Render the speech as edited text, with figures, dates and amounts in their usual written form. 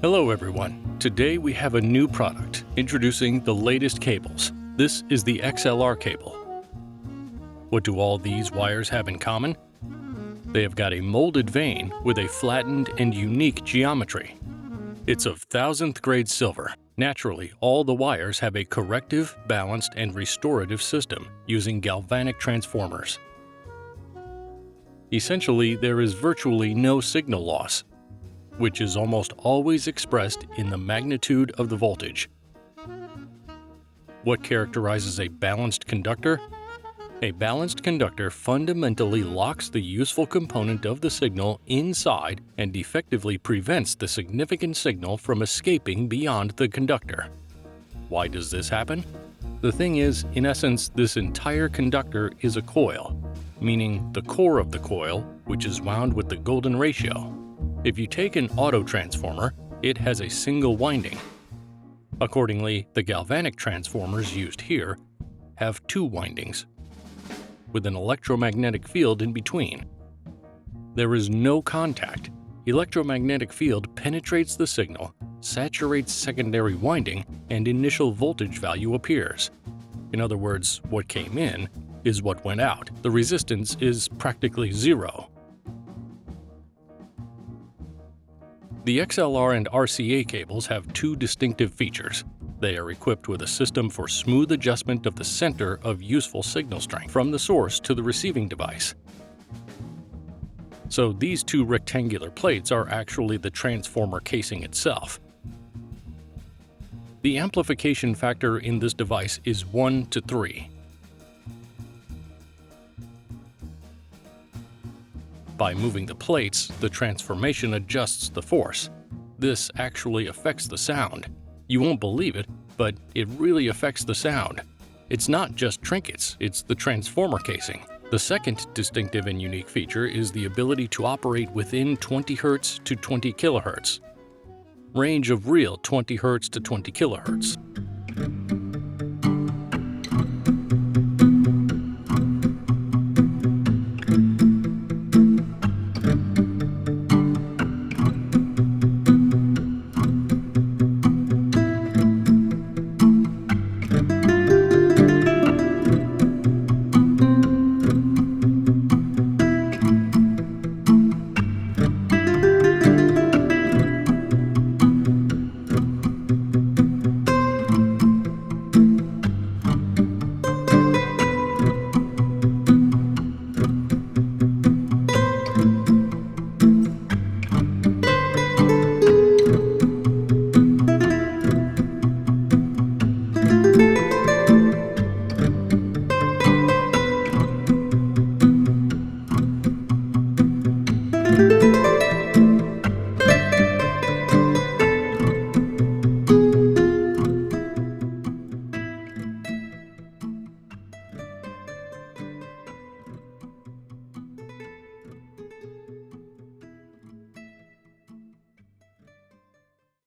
Hello everyone. Today we have a new product, introducing the latest cables. This is the XLR cable. What do all these wires have in common? They have got a molded vein with a flattened and unique geometry. It's of 1000th grade silver. Naturally, all the wires have a corrective, balanced, and restorative system using galvanic transformers. Essentially, there is virtually no signal loss, which is almost always expressed in the magnitude of the voltage. What characterizes a balanced conductor? A balanced conductor fundamentally locks the useful component of the signal inside and effectively prevents the significant signal from escaping beyond the conductor. Why does this happen? The thing is, in essence, this entire conductor is a coil, meaning the core of the coil, which is wound with the golden ratio. If you take an auto transformer, it has a single winding. Accordingly, the galvanic transformers used here have two windings, with an electromagnetic field in between. There is no contact. Electromagnetic field penetrates the signal, saturates secondary winding, and initial voltage value appears. In other words, what came in is what went out. The resistance is practically zero. The XLR and RCA cables have two distinctive features. They are equipped with a system for smooth adjustment of the center of useful signal strength from the source to the receiving device. So these two rectangular plates are actually the transformer casing itself. The amplification factor in this device is 1 to 3. By moving the plates, the transformation adjusts the force. This actually affects the sound. You won't believe it, but it really affects the sound. It's not just trinkets, it's the transformer casing. The second distinctive and unique feature is the ability to operate within 20 Hz to 20 kHz. Range of real 20 Hz to 20 kHz.